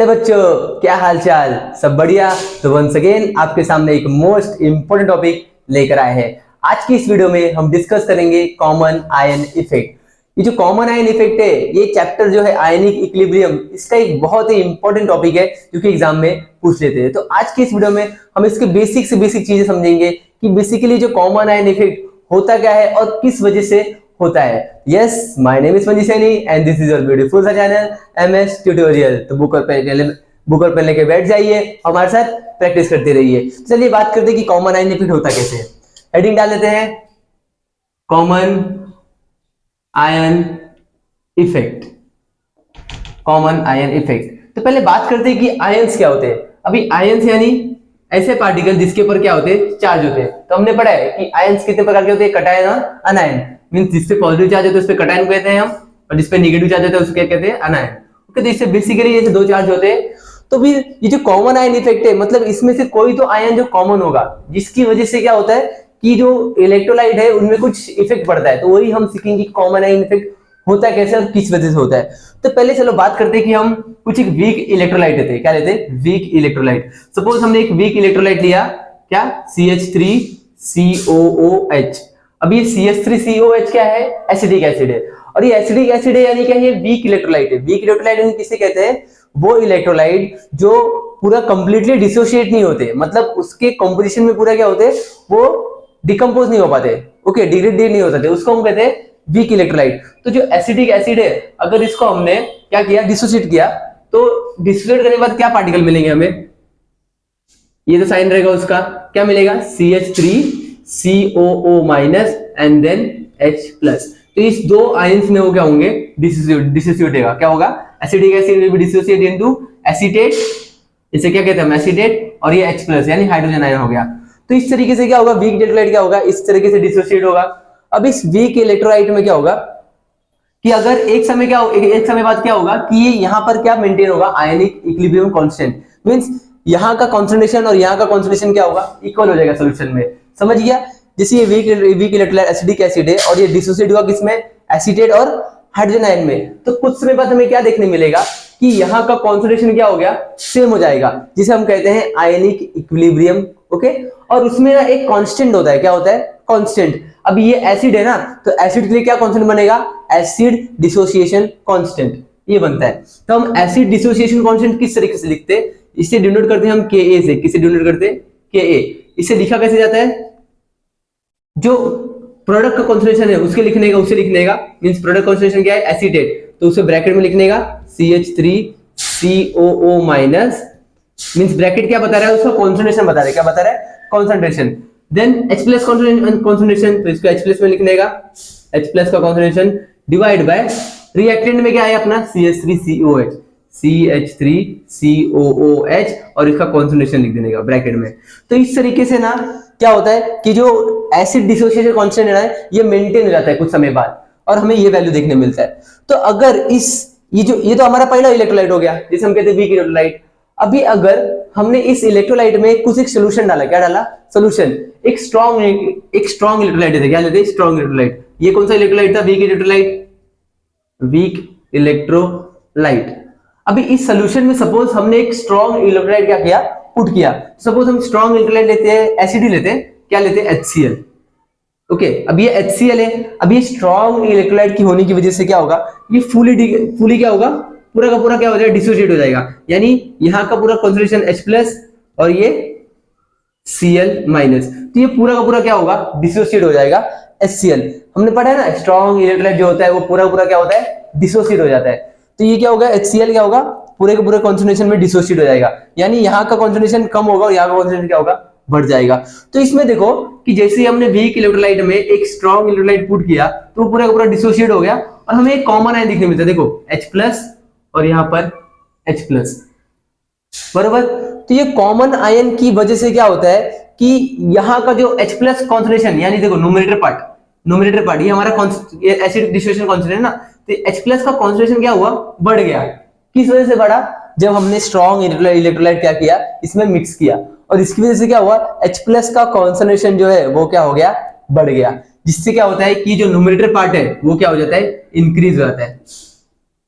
प्यारे बच्चों, क्या हाल चाल? सब बढ़िया? तो वंस अगेन आपके सामने एक मोस्ट इंपोर्टेंट टॉपिक लेकर आए हैं। आज की इस वीडियो में हम डिस्कस करेंगे कॉमन आयन इफेक्ट। ये जो कॉमन आयन इफेक्ट है, ये चैप्टर जो है आयनिक इक्विलिब्रियम, इसका एक बहुत ही इंपॉर्टेंट टॉपिक है जो कि एग्जाम में पूछ लेते हैं। तो आज की इस वीडियो में हम इसके बेसिक से बेसिक चीजें समझेंगे कि बेसिकली जो कॉमन आयन इफेक्ट होता क्या है और किस वजह से होता है। Yes, my name is Manji Saini and this is your beautiful सा चैनल एमएस ट्यूटोरियल। तो बुक और पेन लेके बैठ जाइए, हमारे साथ प्रैक्टिस करते रहिए। चलिए बात करते हैं कि कॉमन आयन इफेक्ट होता कैसे है। हेडिंग डाल देते हैं, common ion effect. Common ion effect. तो पहले बात करते हैं कि आयंस क्या होते हैं। अभी आयंस यानी ऐसे पार्टिकल जिसके ऊपर क्या होते हैं, चार्ज होते हैं। तो हमने पढ़ा है कि आयंस कितने प्रकार के होते हैं, कटायन और अनायन। मींस जिसपे पॉजिटिव चार्ज होता है उस पे कटायन कहते हैं हम, और जिसपे नेगेटिव चार्ज होता है उसको क्या कहते हैं, अनायन। ओके, तो इससे बेसिकली जैसे दो चार्ज होते हैं। तो फिर ये जो कॉमन आयन इफेक्ट है, मतलब इसमें से कोई तो आयन जो कॉमन होगा, जिसकी वजह से क्या होता है कि जो इलेक्ट्रोलाइट है उनमें कुछ इफेक्ट पड़ता है। तो वही हम सीखेंगे कॉमन आयन इफेक्ट होता है कैसे और किस वजह से होता है। तो पहले चलो बात करते हैं कि हम कुछ एक वीक इलेक्ट्रोलाइट लेते हैं। क्या लेते हैं? Weak electrolyte. सपोज हमने एक वीक इलेक्ट्रोलाइट लिया, क्या, CH3COOH। अब ये CH3COH क्या है? एसिडिक एसिड है। और ये एसिडिक एसिड है यानी क्या है? वीक इलेक्ट्रोलाइट है। वीक इलेक्ट्रोलाइट यानी किसे कहते हैं? वो इलेक्ट्रोलाइट जो पूरा कंप्लीटली डिसोशिएट नहीं होते, मतलब उसके कंपोजिशन में पूरा क्या होते हैं, वो डिकम्पोज नहीं हो पाते, ओके, डिग्रेडेट नहीं हो सकते, उसको हम कहते हैं वीक इलेक्ट्रोलाइट। तो जो एसिडिक एसिड है, अगर इसको हमने क्या किया, डिसोशिएट किया, तो डिसोशिएट करने के बाद क्या पार्टिकल मिलेंगे हमें? ये तो साइन रहेगा उसका, क्या मिलेगा? CH3COO- and then H+। तो इस दो आयंस में वो क्या होंगे? डिसोशिएट होगा। क्या होगा? Acidic acid will be dissociate into acetate, इसे क्या कहते हैं हम, एसीटेट, और ये H+ यानी हाइड्रोजन आयन हो गया। तो इस तरीके से क्या होगा, वीक इलेक्ट्रोलाइट क्या होगा, इस तरीके से डिसोशिएट होगा। अब इस वीक इलेक्ट्रोलाइट में क्या होगा कि अगर एक समय बाद क्या होगा कि ये यहाँ पर क्या मेंटेन होगा, आयनिक इक्विलिब्रियम कांस्टेंट। मींस यहाँ का कॉन्सेंट्रेशन और यहाँ का कॉन्सेंट्रेशन क्या होगा, इक्वल हो जाएगा सॉल्यूशन में। समझ गया? जैसे ये वीक इलेक्ट्रोलाइट एसिडिक एसिड है और ये डिसोशिएट हुआ किसमें, एसीटेट और हाइड्रोजन आयन में। तो कुछ समय बाद हमें क्या देखने मिलेगा कि यहाँ का कॉन्सेंट्रेशन क्या हो गया, सेम हो जाएगा, जिसे हम कहते हैं आयनिक इक्विलिब्रियम। ओके, और उसमें ना एक कांस्टेंट होता है। क्या होता है? कांस्टेंट। अब ये एसिड है ना, तो एसिड के लिए क्या कांस्टेंट बनेगा? एसिड डिसोसिएशन कांस्टेंट, ये बनता है। तो हम एसिड डिसोसिएशन कांस्टेंट किस तरीके से लिखते हैं? इसे डिनोट करते हैं हम Ka से। किसे डिनोट करते हैं? Ka। इसे लिखा कैसे जाता है? जो प्रोडक्ट का कॉन्सेंट्रेशन है उसे लिखने का मींस प्रोडक्ट कॉन्सेंट्रेशन क्या है, एसीटेट, तो उसे ब्रैकेट में लिखने का CH3COO-, मींस ब्रैकेट क्या बता रहा है, उसका कॉन्सेंट्रेशन बता रहा है। क्या बता रहा है? कॉन्सेंट्रेशन। देन H+ कॉन्सेंट्रेशन, तो इसको H+ में लिखने का, H+ का कॉन्सेंट्रेशन डिवाइड बाय रिएक्टेंट में क्या है अपना, CH3COH, CH3COOH, और इसका कॉन्सेंट्रेशन लिख देने का ब्रैकेट में। तो इस तरीके से ना क्या होता है कि जो एसिड डिसोसिएशन कांस्टेंट है ना, ये मेंटेन हो जाता है कुछ समय बाद, और हमें ये वैल्यू देखने मिलता है। तो अगर ये तो हमारा पहला इलेक्ट्रोलाइट हो गया जिसे हम कहते हैं वीक इलेक्ट्रोलाइट। अभी अगर हमने इस इलेक्ट्रोलाइट में कुछ एक सोल्यूशन डाला, क्या डाला? सोल्यूशन। एक स्ट्रॉन्ग इलेक्ट्रोलाइट है, क्या लेते हैं? Strong electrolyte. ये कौन सा इलेक्ट्रोलाइट था? Weak electrolyte. Weak electrolyte. अभी इस सोल्यूशन में सपोज हमने एक स्ट्रॉन्ग इलेक्ट्रोलाइट क्या किया, पुट किया। सपोज हम स्ट्रॉन्ग इलेक्ट्रोलाइट लेते हैं, एसिड लेते हैं, क्या लेते हैं? HCl। ओके, अब ये HCl है। अब ये स्ट्रॉन्ग इलेक्ट्रोलाइट की होने की वजह से क्या होगा, ये फुली क्या होगा, पूरा का पूरा क्या हो जाएगा, डिसोसिएट हो जाएगा। यानी यहाँ का पूरा कॉन्सेंट्रेशन H+ और ये Cl-, तो ये पूरा का पूरा क्या होगा, डिसोसिएट हो जाएगा HCl। हमने पढ़ा है ना, स्ट्रॉन्ग इलेक्ट्रोलाइट जो होता है वो पूरा पूरा क्या होता है, डिसोसिएट हो जाता है। तो ये क्या होगा, HCl क्या होगा, पूरे के पूरे कॉन्सेंट्रेशन में डिसोसिएट हो जाएगा। यानी यहाँ का कॉन्सेंट्रेशन कम होगा और यहाँ का कॉन्सेंट्रेशन क्या होगा, बढ़ जाएगा। तो इसमें देखो कि जैसे हमने वीक इलेक्ट्रोलाइट में एक स्ट्रॉन्ग इलेक्ट्रोलाइट पुट किया तो पूरा का पूरा डिसोसिएट हो गया, और हमें एक कॉमन आयन दिखने मिलता है। देखो H+ और यहाँ पर H+, बरोबर। तो ये कॉमन आयन की वजह से क्या होता है कि यहाँ का जो H+ कॉन्सेंट्रेशन, यानी देखो न्यूमरेटर पार्ट ये हमारा एसिड डिसोसिएशन कॉन्सेंट्रेशन है ना, तो H+ का कॉन्सेंट्रेशन क्या हुआ, बढ़ गया। किस वजह से बढ़ा? जब हमने स्ट्रॉन्ग इलेक्ट्रोलाइट क्या किया, इसमें मिक्स किया, और इसकी वजह से क्या हुआ, H+ का कॉन्सेंट्रेशन जो है वो क्या हो गया, बढ़ गया। जिससे क्या होता है कि जो न्यूमरेटर पार्ट है वो क्या हो जाता है, इंक्रीज हो जाता है।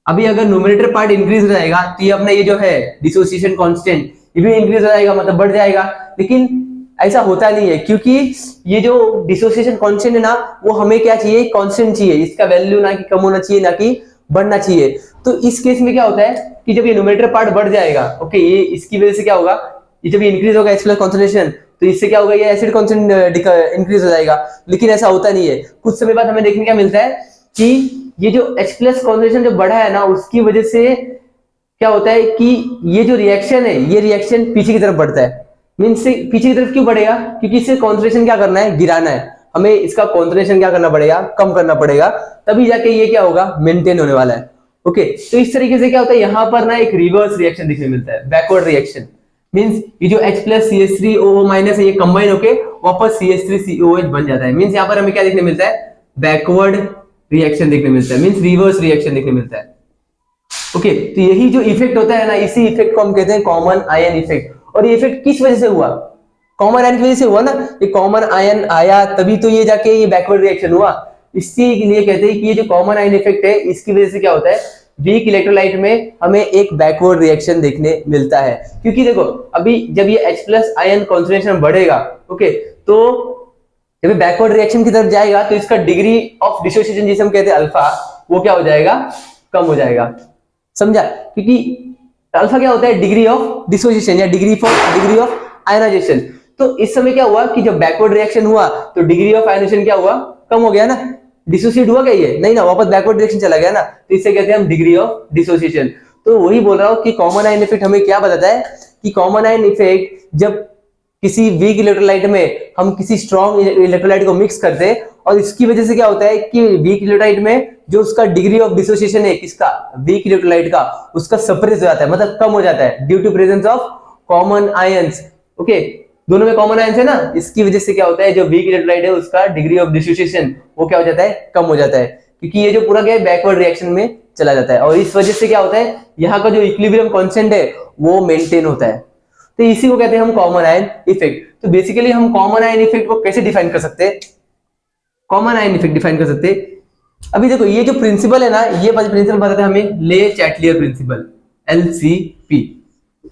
अभी अगर न्यूमरेटर पार्ट इंक्रीज हो जाएगा तो ये अपना ये जो है डिसोसिएशन कांस्टेंट ये भी इंक्रीज हो जाएगा, मतलब बढ़ जाएगा। लेकिन ऐसा होता नहीं है, क्योंकि ये जो डिसोसिएशन कांस्टेंट है ना, वो हमें क्या चाहिए, कांस्टेंट चाहिए, इसका वैल्यू ना कि कम होना चाहिए ना कि बढ़ना चाहिए। तो इस केस में क्या होता है कि जब ये न्यूमरेटर पार्ट बढ़ जाएगा, ओके, ये इसकी वजह से क्या होगा, ये जब ये इंक्रीज होगा H+ कॉन्सेंट्रेशन, तो इससे क्या होगा, ये एसिड कॉन्सेंट्रेशन इंक्रीज हो जाएगा। लेकिन ऐसा होता नहीं है। कुछ समय बाद हमें देखने क्या मिलता है कि ये जो H+ कॉन्सेंट्रेशन जो बढ़ा है ना, उसकी वजह से क्या होता है कि ये जो रिएक्शन है, ये रिएक्शन पीछे की तरफ बढ़ता है। मींस से पीछे की तरफ क्यों बढ़ेगा, क्योंकि इससे कॉन्सेंट्रेशन क्या करना है, गिराना है। हमें इसका कॉन्सेंट्रेशन क्या करना पड़ेगा, कम करना पड़ेगा, तभी जाके ये क्या होगा, मेंटेन होने वाला है। ओके, तो इस तरीके से क्या होता है, यहाँ पर ना एक रिवर्स रिएक्शन दिखने मिलता है, बैकवर्ड रिएक्शन। मींस ये जो H+ CH3OO- है, ये कंबाइन होके वापस CH3COH बन जाता है। मींस यहाँ पर हमें क्या देखने मिलता है, बैकवर्ड रिएक्शन देखने मिलता है, मींस रिवर्स रिएक्शन देखने मिलता है। ओके, तो यही जो इफेक्ट होता है ना, इसी इफेक्ट को हम कहते हैं कॉमन आयन इफेक्ट। और ये इफेक्ट किस वजह से हुआ, कॉमन आयन की वजह से हुआ ना। ये कॉमन आयन आया तभी तो ये जाके ये बैकवर्ड रिएक्शन हुआ। इसी लिए कहते हैं कि ये जो कॉमन आयन इफेक्ट है, इसकी वजह से क्या होता है, वीक इलेक्ट्रोलाइट में हमें एक बैकवर्ड रिएक्शन देखने मिलता है। क्योंकि देखो, अभी जब ये H+ आयन कॉन्सेंट्रेशन बढ़ेगा, ओके, तो जब बैकवर्ड रिएक्शन की तरफ जाएगा तो इसका डिग्री ऑफ डिसोसिएशन जिसे हम कहते हैं अल्फा, वो क्या हो जाएगा, कम हो जाएगा। समझा, क्योंकि अल्फा क्या होता है, डिग्री ऑफ डिसोसिएशन या डिग्री ऑफ आयनाइजेशन। तो इस समय क्या हुआ कि जब बैकवर्ड रिएक्शन हुआ तो डिग्री ऑफ आयनाइजेशन क्या हुआ, कम हो गया ना। डिसोसिएट हुआ क्या, ये नहीं ना, वापस बैकवर्ड डायरेक्शन चला गया ना, तो इसे कहते हैं हम डिग्री ऑफ डिसोसिएशन। तो वही बोल रहा हूं कि कॉमन आयन इफेक्ट हमें क्या बताता है कि कॉमन आयन इफेक्ट जब किसी वीक इलेक्ट्रोलाइट में हम किसी स्ट्रॉन्ग इलेक्ट्रोलाइट को मिक्स करते हैं, और इसकी वजह से क्या होता है कि वीक इलेक्ट्रोलाइट में जो उसका डिग्री ऑफ डिसोसिएशन है, किसका, वीक इलेक्ट्रोलाइट का, उसका सप्रेस हो जाता है, मतलब कम हो जाता है, due to presence of common ions. Okay, दोनों में कॉमन आयंस है ना, इसकी वजह से क्या होता है, जो वीक इलेक्ट्रोलाइट है उसका डिग्री ऑफ डिसोसिएशन वो क्या हो जाता है, कम हो जाता है, क्योंकि ये जो पूरा क्या है, बैकवर्ड रिएक्शन में चला जाता है। और इस वजह से क्या होता है, यहाँ का जो इक्विलिब्रियम कांस्टेंट है वो मेंटेन होता है। तो इसी को कहते हैं हम कॉमन आयन इफेक्ट। तो बेसिकली हम कॉमन आयन इफेक्ट को कैसे डिफाइन कर सकते हैं, कॉमन आयन इफेक्ट डिफाइन कर सकते हैं। अभी देखो, ये जो प्रिंसिपल है ना, ये प्रिंसिपल बताते हैं हमें ले चैटलियर प्रिंसिपल, LCP।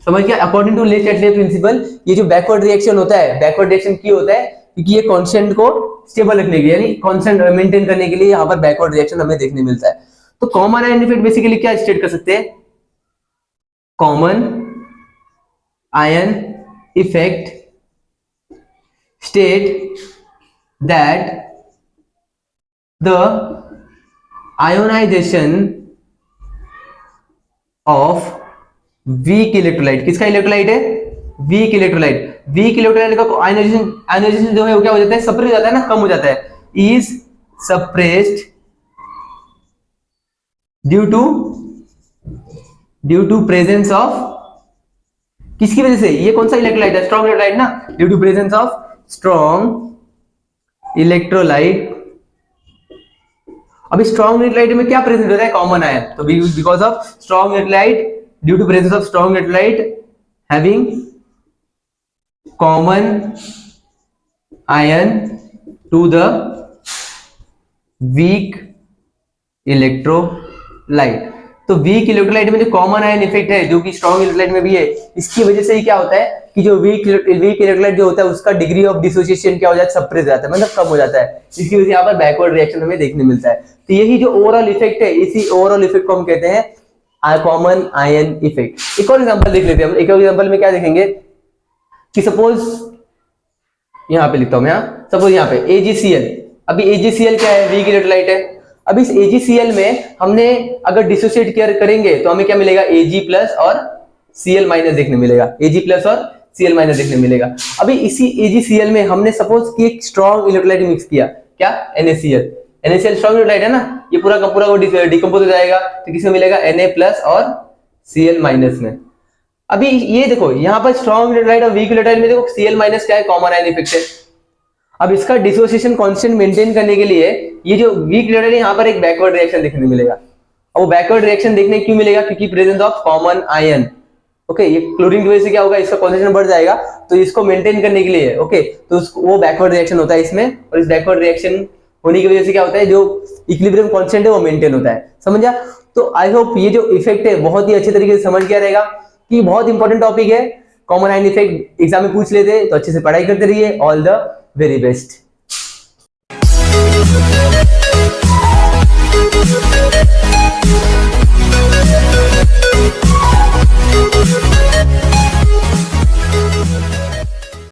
समझ गया, according to le Chatelier principle ये जो बैकवर्ड रिएक्शन होता है, बैकवर्ड रिएक्शन क्यों होता है, क्योंकि ये कांस्टेंट को स्टेबल रखने के लिए, यानी कांस्टेंट मेंटेन करने के लिए यहाँ पर बैकवर्ड रिएक्शन हमें देखने मिलता है। तो कॉमन आयन इफेक्ट बेसिकली क्या स्टेट कर सकते हैं, common ion effect state that the ionization of weak electrolyte, किसका इलेक्ट्रोलाइट है, वीक इलेक्ट्रोलाइट, वीक इलेक्ट्रोलाइट का आयनाइजेशन जो है वो क्या हो जाता है, सप्रेस हो जाता है ना, कम हो जाता है, is suppressed due to presence of, किसकी वजह से, ये कौन सा इलेक्ट्रोलाइट है, स्ट्रॉन्ग इलेक्ट्रोलाइट ना, due to presence of strong electrolyte. अभी स्ट्रॉन्ग इलेक्ट्रोलाइट में क्या प्रेजेंट होता है, कॉमन आयन। तो because of strong electrolyte, due to presence of strong electrolyte having common ion to the weak electrolyte. तो weak electrolyte में जो कॉमन आयन इफेक्ट है, जो कि स्ट्रॉन्ग इलेक्ट्रोलाइट में भी है, इसकी वजह से ही क्या होता है कि जो वीक इलेक्ट्रोलाइट जो होता है उसका डिग्री ऑफ डिसोसिएशन क्या हो जाता है, सप्रेस जाता है, मतलब कम हो जाता है। इसकी वजह से यहाँ पर बैकवर्ड रिएक्शन हमें देखने मिलता है। तो यही जो ओवरऑल इफेक्ट है, इसी ओवरऑल इफेक्ट को हम कहते हैं कॉमन आयन इफेक्ट। एक और एग्जांपल देख लेते हैं हम। एक और एग्जांपल में क्या देखेंगे कि सपोज यहाँ पे लिखता हूं मैं, सपोज यहाँ पे AgCl। अभी AgCl क्या है, वीक इलेक्ट्रोलाइट है। अब इस AgCl में हमने अगर डिसोसिएट करेंगे तो हमें क्या मिलेगा, Ag+ और Cl- देखने मिलेगा, Ag+ और Cl- देखने मिलेगा। अभी इसी AgCl में हमने सपोज कि एक स्ट्रॉन्ग इलेक्ट्रोलाइट मिक्स किया, क्या, NaCl। NaCl स्ट्रॉन्ग इलेक्ट्रोलाइट है ना, ये पूरा का पूरा वो डिकम्पोज हो जाएगा, तो किसमें मिलेगा, Na+ और Cl- में। अभी ये देखो, यहाँ पर स्ट्रॉन्ग इलेक्ट्रोलाइट और वीक इलेक्ट्रोलाइट में देखो Cl- क्या है, कॉमन आयन इफेक्ट है। अब इसका डिसोसिएशन कांस्टेंट मेंटेन करने के लिए ये जो वीक इलेक्ट्रोलाइट है, यहाँ पर एक बैकवर्ड रिएक्शन देखने मिलेगा। अब वो बैकवर्ड रिएक्शन देखने क्यों मिलेगा, क्योंकि presence of common ion. Okay, ये क्लोरीन की वजह से क्या होगा, इसका कॉन्सेंट्रेशन बढ़ जाएगा, तो इसको मेंटेन करने के लिए, ओके, तो वो बैकवर्ड रिएक्शन होता है इसमें। और इस बैकवर्ड रिएक्शन होने की वजह से क्या होता है, जो इक्विलिब्रियम कांस्टेंट है वो मेंटेन होता है। समझा। तो आई होप ये जो इफेक्ट है बहुत ही अच्छे तरीके से समझ गया रहेगा कि बहुत इंपॉर्टेंट टॉपिक है। कॉमन आयन इफेक्ट एग्जाम में पूछ लेते, तो अच्छे से पढ़ाई करते रहिए। All the very best.